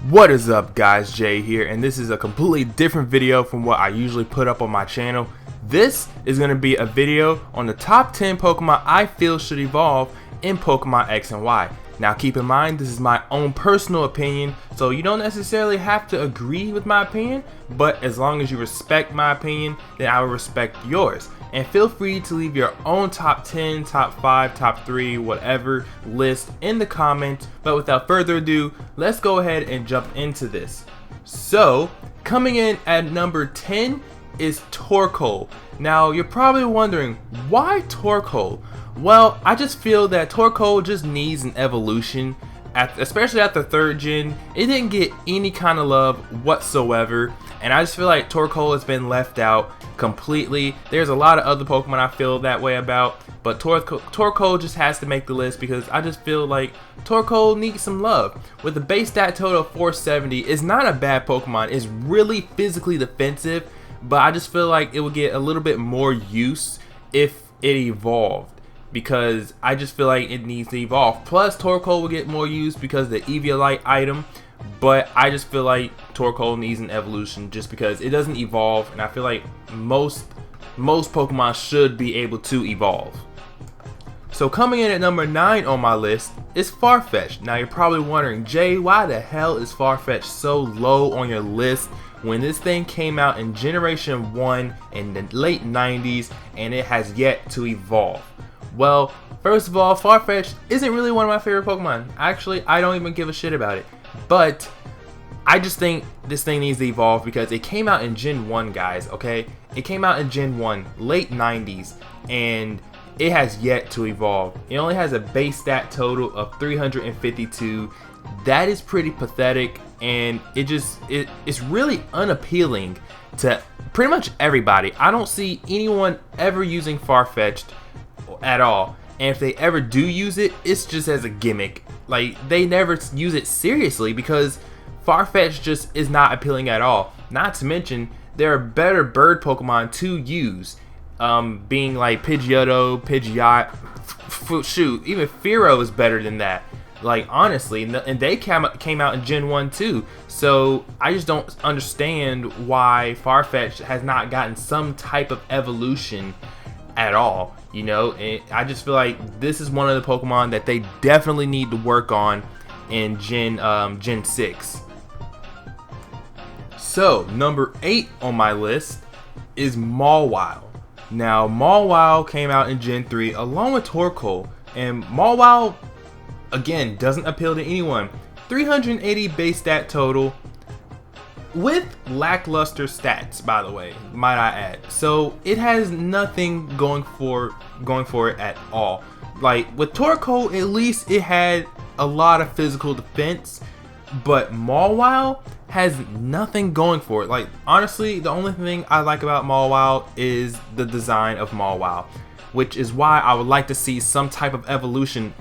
What is up, guys? Jay here, and this is a completely different video from what I usually put up on my channel. This is going to be a video on the top 10 Pokemon I feel should evolve in Pokemon X and Y. Now keep in mind, this is my own personal opinion, so you don't necessarily have to agree with my opinion, but as long as you respect my opinion, then I will respect yours. And feel free to leave your own top 10, top 5, top 3, whatever list in the comments. But without further ado, let's go ahead and jump into this. So, coming in at number 10 is Torkoal. Now, you're probably wondering, why Torkoal? Well, I just feel that Torkoal just needs an evolution. Especially after 3rd gen, it didn't get any kind of love whatsoever. And I just feel like Torkoal has been left out completely. There's a lot of other Pokemon I feel that way about, but Torkoal just has to make the list because I just feel like Torkoal needs some love. With a base stat total of 470, it's not a bad Pokemon. It's really physically defensive, but I just feel like it would get a little bit more use if it evolved, because I just feel like it needs to evolve. Plus, Torkoal will get more use because of the Eviolite item, but I just feel like Torkoal needs an evolution just because it doesn't evolve, and I feel like most Pokemon should be able to evolve. So coming in at number 9 on my list is Farfetchd. Now you're probably wondering, Jay, why the hell is Farfetchd so low on your list when this thing came out in Generation 1 in the late 90s and it has yet to evolve? Well, first of all, Farfetchd isn't really one of my favorite Pokemon. Actually, I don't even give a shit about it. But I just think this thing needs to evolve because it came out in Gen 1, guys, okay? It came out in Gen 1, late 90s, and it has yet to evolve. It only has a base stat total of 352. That is pretty pathetic, and it's really unappealing to pretty much everybody. I don't see anyone ever using Farfetchd at all, and if they ever do use it, it's just as a gimmick. Like, they never use it seriously because Farfetchd just is not appealing at all. Not to mention, there are better bird Pokemon to use, being like Pidgeotto, Pidgeot, shoot, even Fearow is better than that. Like, honestly, and they came out in Gen 1 too. So I just don't understand why Farfetchd has not gotten some type of evolution at all, you know. And I just feel like this is one of the Pokemon that they definitely need to work on in Gen 6. So number 8 on my list is Mawile. Now Mawile came out in Gen 3 along with Torkoal, and Mawile again doesn't appeal to anyone. 380 base stat total with lackluster stats, by the way, might I add. So it has nothing going for it at all. Like with Torkoal, at least it had a lot of physical defense, but Mawile has nothing going for it. Like, honestly, the only thing I like about Mawile is the design of Mawile, which is why I would like to see some type of evolution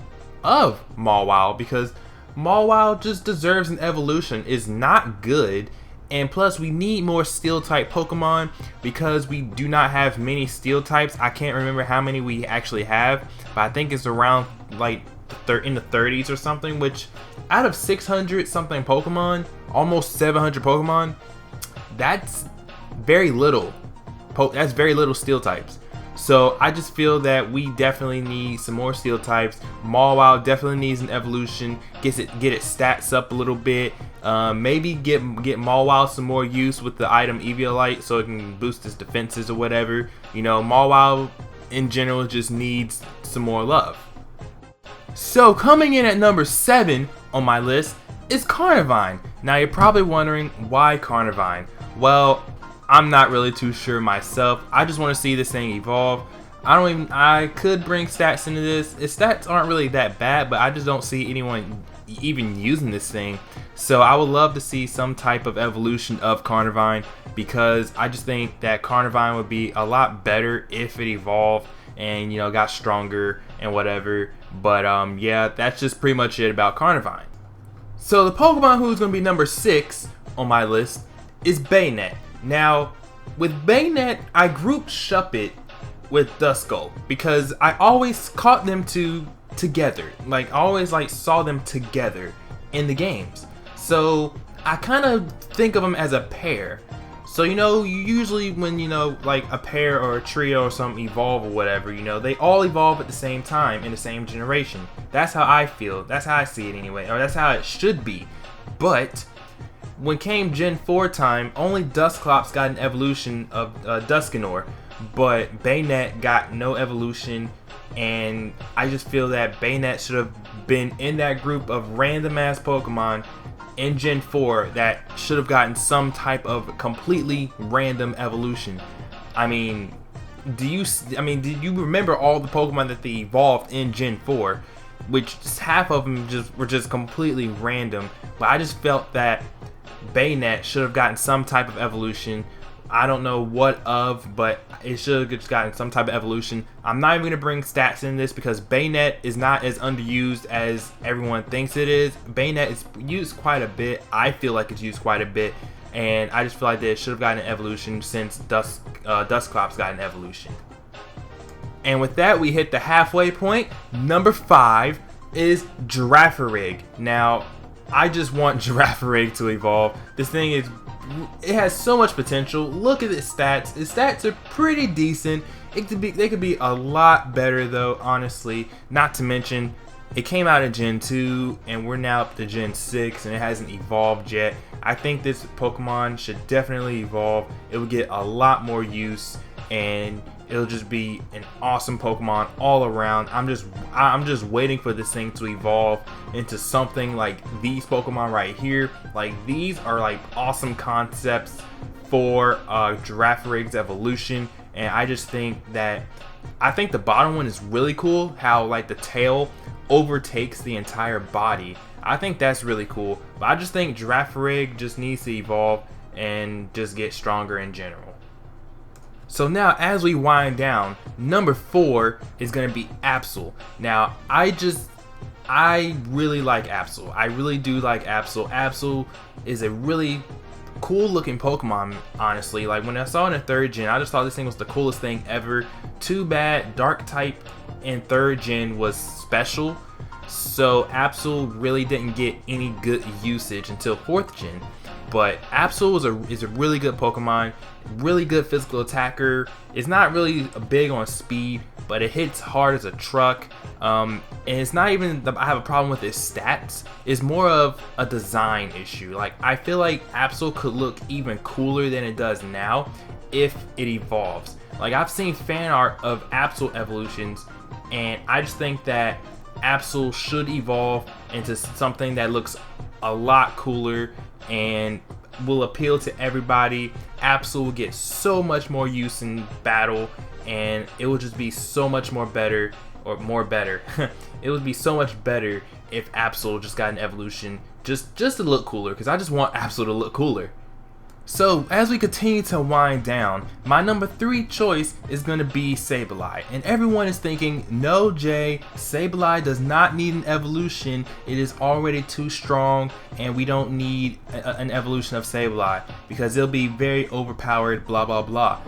of Mawile, because Mawile just deserves an evolution. It's not good. And plus, we need more steel type Pokemon because we do not have many steel types. I can't remember how many we actually have, but I think it's around like in the 30s or something, which out of 600 something Pokemon, almost 700 Pokemon, that's very little. That's very little steel types. So I just feel that we definitely need some more steel types. Mawile definitely needs an evolution. Get its stats up a little bit. Maybe get Mawile some more use with the item Eviolite so it can boost its defenses or whatever. You know, Mawile in general just needs some more love. So coming in at number 7 on my list is Carnarvon. Now you're probably wondering, why Carnarvon? Well, I'm not really too sure myself. I just want to see this thing evolve. I could bring stats into this. Its stats aren't really that bad, but I just don't see anyone even using this thing. So I would love to see some type of evolution of Carnarvon, because I just think that Carnarvon would be a lot better if it evolved and, you know, got stronger and whatever. But yeah, that's just pretty much it about Carnarvon. So the Pokemon who's going to be number 6 on my list is Bayonet. Now, with Bayonet, I grouped Shuppet with Duskull because I always caught them together. Like, I always saw them together in the games. So I kind of think of them as a pair. So, you know, usually when, you know, like a pair or a trio or something evolve or whatever, you know, they all evolve at the same time in the same generation. That's how I feel. That's how I see it anyway. Or that's how it should be. But when came Gen 4 time, only Dusclops got an evolution of Dusknoir. But Bayonet got no evolution. And I just feel that Bayonet should have been in that group of random ass Pokemon in Gen 4 that should have gotten some type of completely random evolution. I mean, did you remember all the Pokemon that they evolved in Gen 4? Which just half of them were just completely random. But I just felt that Bayonet should have gotten some type of evolution. I don't know what of, but it should have just gotten some type of evolution. I'm not even going to bring stats in this because Bayonet is not as underused as everyone thinks it is. Bayonet is used quite a bit. I feel like it's used quite a bit. And I just feel like that it should have gotten an evolution since Dusclops got an evolution. And with that, we hit the halfway point. Number 5 is Giraffe Rig. Now, I just want Giraffe Rig to evolve. This thing it has so much potential. Look at its stats. Its stats are pretty decent. They could be a lot better though, honestly. Not to mention, it came out in Gen 2 and we're now up to Gen 6 and it hasn't evolved yet. I think this Pokemon should definitely evolve. It will get a lot more use and it'll just be an awesome Pokemon all around. I'm just waiting for this thing to evolve into something like these Pokemon right here. Like, these are like awesome concepts for Giraffe Rig's evolution, and I just think that the bottom one is really cool. How like the tail overtakes the entire body. I think that's really cool. But I just think Giraffe Rig just needs to evolve and just get stronger in general. So now, as we wind down, number 4 is going to be Absol. Now, I really like Absol. I really do like Absol. Absol is a really cool looking Pokemon, honestly. Like, when I saw it in 3rd gen, I just thought this thing was the coolest thing ever. Too bad Dark type in 3rd gen was special. So Absol really didn't get any good usage until 4th gen. But Absol is a really good Pokemon, really good physical attacker. It's not really big on speed, but it hits hard as a truck. And it's not even I have a problem with its stats. It's more of a design issue. Like, I feel like Absol could look even cooler than it does now if it evolves. Like, I've seen fan art of Absol evolutions, and I just think that Absol should evolve into something that looks a lot cooler and will appeal to everybody. Absol will get so much more use in battle, and it will just be so much more better, or more better. It would be so much better if Absol just got an evolution just to look cooler, because I just want Absol to look cooler. So as we continue to wind down, my number 3 choice is going to be Sableye. And everyone is thinking, no Jay, Sableye does not need an evolution. It is already too strong and we don't need an evolution of Sableye because it'll be very overpowered, blah blah blah.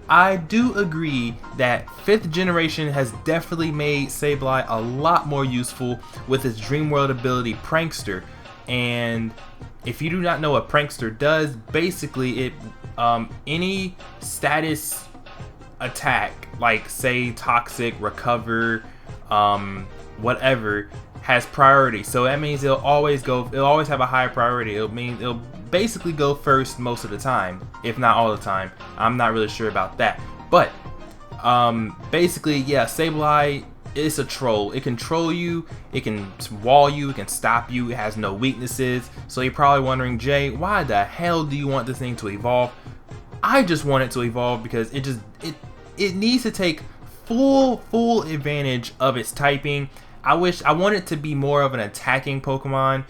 I do agree that 5th generation has definitely made Sableye a lot more useful with its Dream World ability Prankster. And if you do not know what Prankster does, basically it any status attack, like say Toxic, Recover, whatever, has priority. So that means it'll always have a high priority. It'll basically go first most of the time, if not all the time. I'm not really sure about that, but basically, yeah, Sableye is a troll. It can troll you, it can wall you, it can stop you, it has no weaknesses. So you're probably wondering, Jay, why the hell do you want this thing to evolve? I just want it to evolve because it needs to take full advantage of its typing. I want it to be more of an attacking Pokemon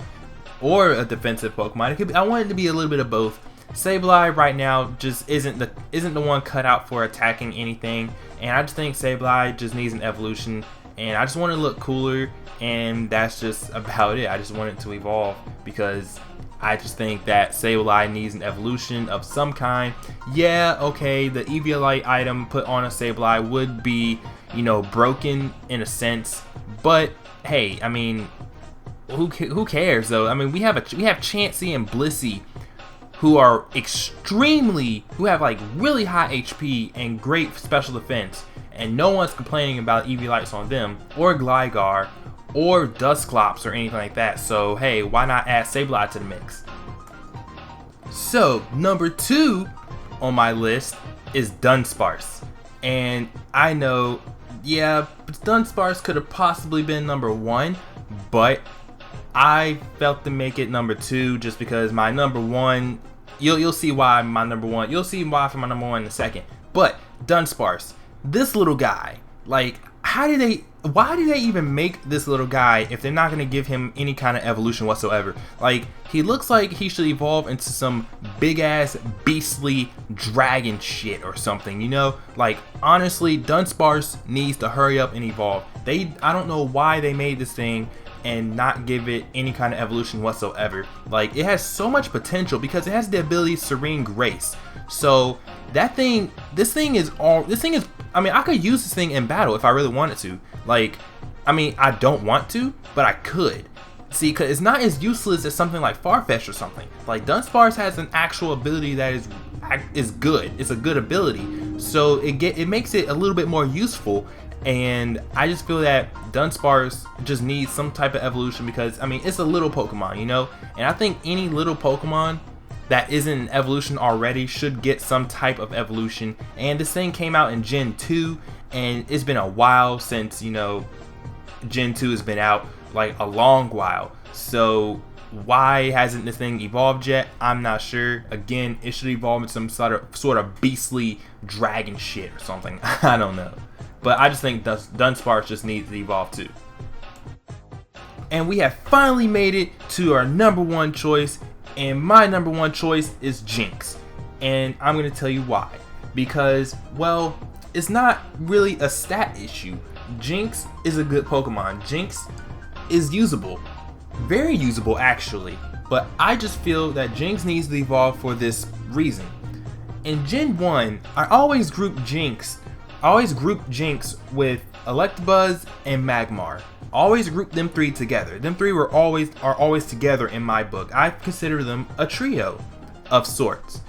or a defensive Pokemon. I want it to be a little bit of both. Sableye right now just isn't the one cut out for attacking anything, and I just think Sableye just needs an evolution, and I just want it to look cooler, and that's just about it. I just want it to evolve because I just think that Sableye needs an evolution of some kind. Yeah, okay, the Eviolite item put on a Sableye would be, you know, broken in a sense, but hey, I mean, who cares though? I mean, we have Chansey and Blissey, who are who have like really high HP and great special defense, and no one's complaining about EV Lights on them, or Gligar, or Dusclops, or anything like that. So hey, why not add Sableye to the mix? So number 2 on my list is Dunsparce, and I know, yeah, Dunsparce could have possibly been number 1, but I felt to make it number 2 just because my number 1, you'll see why my number 1, you'll see why for my number 1 in a second. But Dunsparce, this little guy, like, why did they even make this little guy if they're not going to give him any kind of evolution whatsoever? Like, he looks like he should evolve into some big ass beastly dragon shit or something, you know? Like, honestly, Dunsparce needs to hurry up and evolve. I don't know why they made this thing and not give it any kind of evolution whatsoever. Like, it has so much potential because it has the ability Serene Grace. So this thing is, I mean, I could use this thing in battle if I really wanted to. Like, I mean, I don't want to, but I could. See, because it's not as useless as something like Farfetchd or something. Like, Dunsparce has an actual ability that is good. It's a good ability. So it makes it a little bit more useful. And I just feel that Dunsparce just needs some type of evolution because, I mean, it's a little Pokemon, you know? And I think any little Pokemon that isn't an evolution already should get some type of evolution. And this thing came out in Gen 2, and it's been a while since, you know, Gen 2 has been out, like a long while. So why hasn't this thing evolved yet? I'm not sure. Again, it should evolve into some sort of beastly dragon shit or something. I don't know. But I just think Dunsparce just needs to evolve too. And we have finally made it to our number 1 choice. And my number 1 choice is Jynx. And I'm going to tell you why. Because, well, it's not really a stat issue. Jynx is a good Pokemon. Jynx is usable. Very usable, actually. But I just feel that Jynx needs to evolve for this reason. In Gen 1, I always grouped Jynx with Electabuzz and Magmar. Always group them 3 together. Them 3 are always together in my book. I consider them a trio of sorts.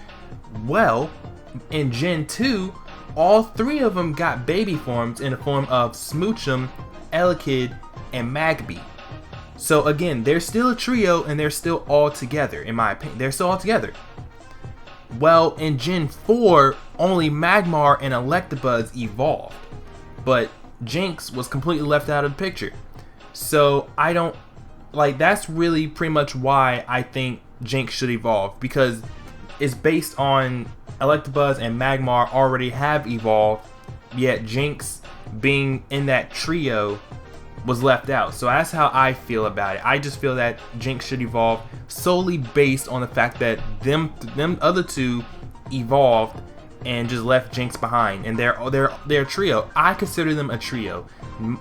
Well, in Gen 2, all 3 of them got baby forms in the form of Smoochum, Elekid, and Magby. So again, they're still a trio and they're still all together, in my opinion. They're still all together. Well, in Gen 4, only Magmar and Electabuzz evolved. But Jynx was completely left out of the picture. So I don't, like, that's really pretty much why I think Jynx should evolve, because it's based on Electabuzz and Magmar already have evolved, yet Jynx being in that trio was left out. So that's how I feel about it. I just feel that Jynx should evolve solely based on the fact that them other 2 evolved and just left Jynx behind, and they're a trio. I consider them a trio.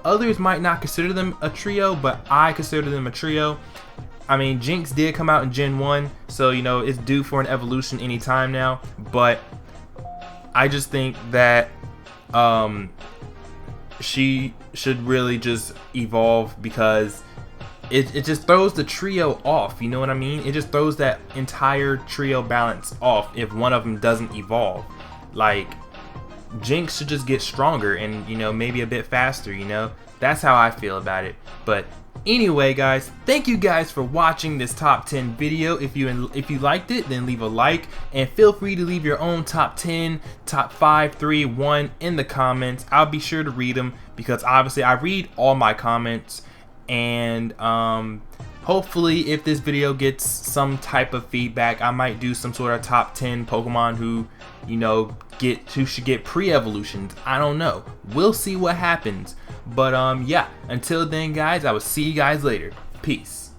Others might not consider them a trio, but I consider them a trio. I mean, Jynx did come out in Gen 1, so, you know, it's due for an evolution anytime now, but I just think that she should really just evolve, because it just throws the trio off, you know what I mean? It just throws that entire trio balance off if one of them doesn't evolve. Like, Jynx should just get stronger and, you know, maybe a bit faster, you know? That's how I feel about it. But anyway, guys, thank you guys for watching this top 10 video. If you liked it, then leave a like, and feel free to leave your own top 10, top 5, 3, 1 in the comments. I'll be sure to read them, because obviously I read all my comments. And hopefully, if this video gets some type of feedback, I might do some sort of top 10 Pokemon who, you know, should get pre-evolutions. I don't know. We'll see what happens. But yeah, until then, guys, I will see you guys later. Peace.